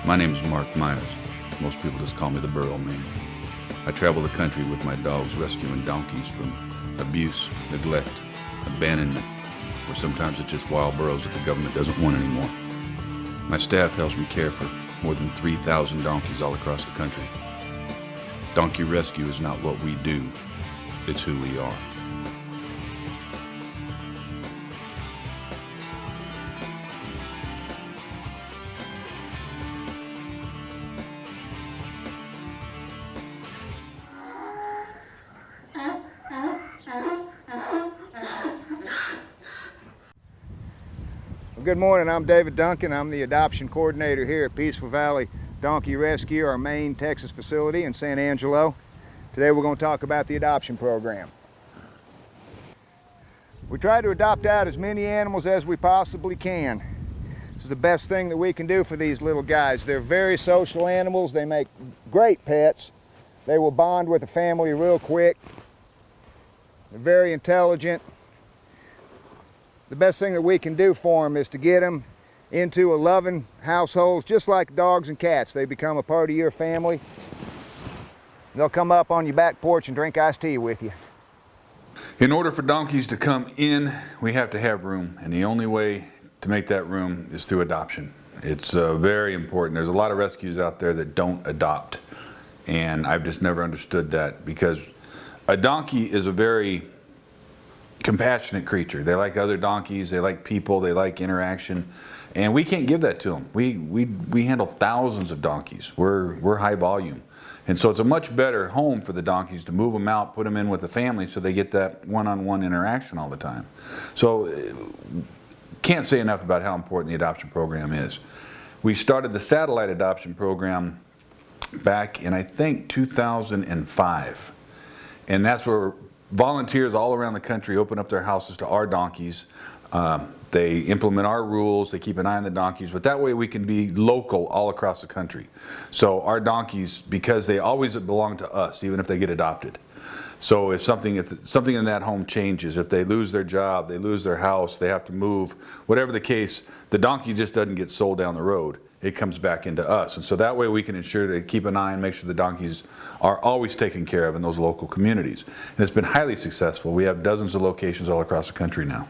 My name is Mark Myers. Most people just call me the Burroman. I travel the country with my dogs rescuing donkeys from abuse, neglect, abandonment, or sometimes it's just wild burros that the government doesn't want anymore. My staff helps me care for more than 3,000 donkeys all across the country. Donkey rescue is not what we do, it's who we are. Good morning, I'm David Duncan. I'm the adoption coordinator here at Peaceful Valley Donkey Rescue, our main Texas facility in San Angelo. Today we're going to talk about the adoption program. We try to adopt out as many animals as we possibly can. This is the best thing that we can do for these little guys. They're very social animals. They make great pets. They will bond with a family real quick. They're very intelligent. The best thing that we can do for them is to get them into a loving household, just like dogs and cats. They become a part of your family. They'll come up on your back porch and drink iced tea with you. In order for donkeys to come in, we have to have room, and the only way to make that room is through adoption. It's very important. There's a lot of rescues out there that don't adopt, and I've just never understood that, because a donkey is a very compassionate creature. They like other donkeys, they like people, they like interaction, and we can't give that to them. We handle thousands of donkeys. We're high volume, and so it's a much better home for the donkeys to move them out, put them in with the family, so they get that one-on-one interaction all the time. So can't say enough about how important the adoption program is. We started the satellite adoption program back in, I think, 2005, and that's where volunteers all around the country open up their houses to our donkeys. They implement our rules, they keep an eye on the donkeys, but that way we can be local all across the country. So our donkeys, because they always belong to us, even if they get adopted. So if something in that home changes, if they lose their job, they lose their house, they have to move, whatever the case, the donkey just doesn't get sold down the road. It comes back into us. And so that way we can ensure to keep an eye and make sure the donkeys are always taken care of in those local communities. And it's been highly successful. We have dozens of locations all across the country now.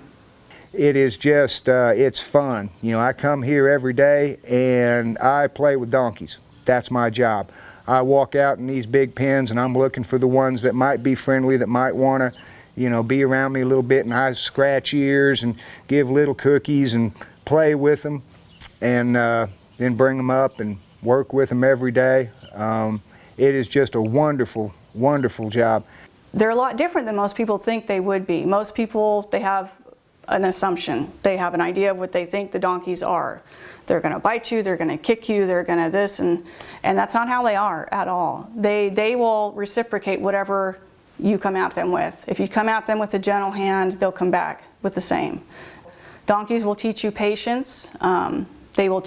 It is just, it's fun. You know, I come here every day and I play with donkeys. That's my job. I walk out in these big pens and I'm looking for the ones that might be friendly, that might want to, you know, be around me a little bit, and I scratch ears and give little cookies and play with them, and then bring them up and work with them every day. It is just a wonderful, wonderful job. They're a lot different than most people think they would be. Most people, they have an assumption. They have an idea of what they think the donkeys are. They're going to bite you, they're going to kick you, they're going to this, and that's not how they are at all. They will reciprocate whatever you come at them with. If you come at them with a gentle hand, they'll come back with the same. Donkeys will teach you patience. They will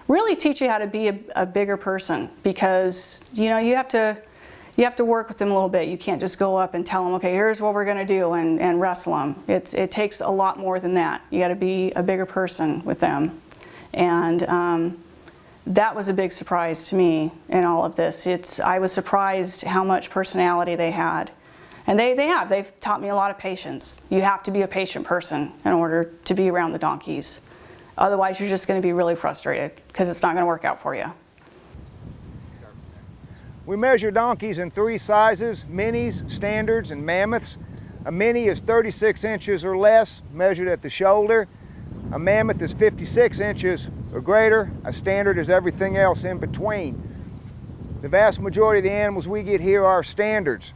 really teach you how to be a bigger person, because you know you have to work with them a little bit. You can't just go up and tell them, okay, here's what we're going to do, and wrestle them. It takes a lot more than that. You got to be a bigger person with them, and that was a big surprise to me in all of this. I was surprised how much personality they had, and they've taught me a lot of patience. You have to be a patient person in order to be around the donkeys. Otherwise, you're just going to be really frustrated because it's not going to work out for you. We measure donkeys in 3 sizes: minis, standards, and mammoths. A mini is 36 inches or less, measured at the shoulder. A mammoth is 56 inches or greater. A standard is everything else in between. The vast majority of the animals we get here are standards.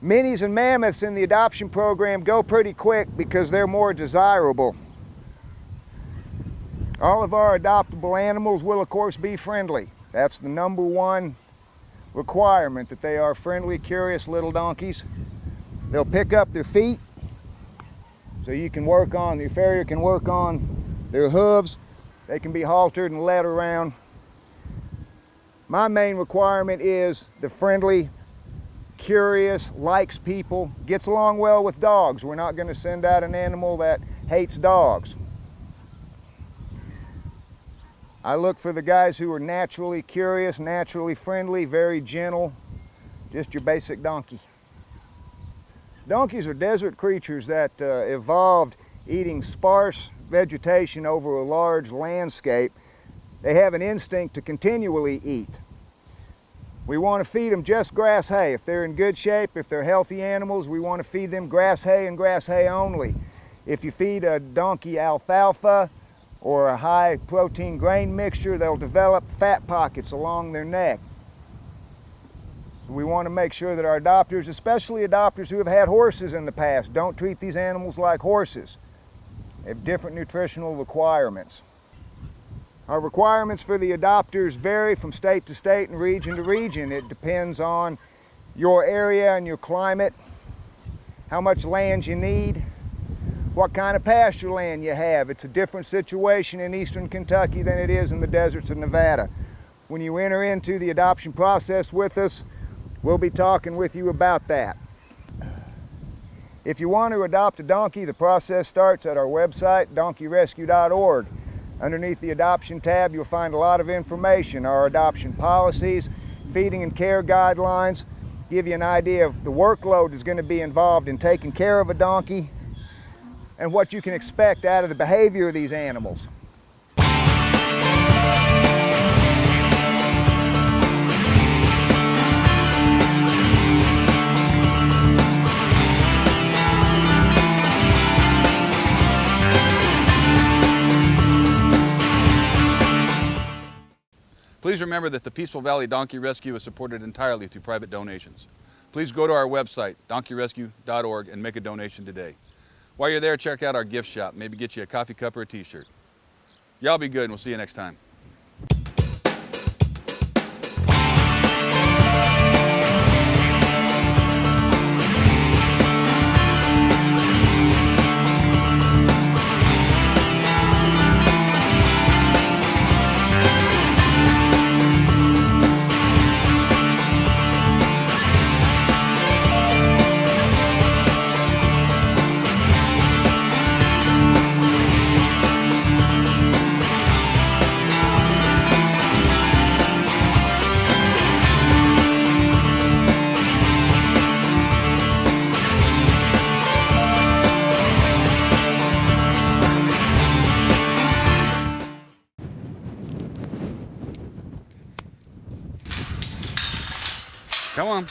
Minis and mammoths in the adoption program go pretty quick because they're more desirable. All of our adoptable animals will, of course, be friendly. That's the #1 requirement, that they are friendly, curious little donkeys. They'll pick up their feet, so your farrier can work on their hooves. They can be haltered and led around. My main requirement is the friendly, curious, likes people, gets along well with dogs. We're not going to send out an animal that hates dogs. I look for the guys who are naturally curious, naturally friendly, very gentle, just your basic donkey. Donkeys are desert creatures that evolved eating sparse vegetation over a large landscape. They have an instinct to continually eat. We want to feed them just grass hay. If they're in good shape, if they're healthy animals, we want to feed them grass hay and grass hay only. If you feed a donkey alfalfa or a high protein grain mixture, they'll develop fat pockets along their neck. So we want to make sure that our adopters, especially adopters who have had horses in the past, don't treat these animals like horses. They have different nutritional requirements. Our requirements for the adopters vary from state to state and region to region. It depends on your area and your climate, how much land you need, what kind of pasture land you have. It's a different situation in eastern Kentucky than it is in the deserts of Nevada. When you enter into the adoption process with us, we'll be talking with you about that. If you want to adopt a donkey, the process starts at our website, donkeyrescue.org. Underneath the adoption tab, you'll find a lot of information. Our adoption policies, feeding and care guidelines, give you an idea of the workload that's going to be involved in taking care of a donkey and what you can expect out of the behavior of these animals. Please remember that the Peaceful Valley Donkey Rescue is supported entirely through private donations. Please go to our website, donkeyrescue.org, and make a donation today. While you're there, check out our gift shop. Maybe get you a coffee cup or a t-shirt. Y'all be good, and we'll see you next time. Come on.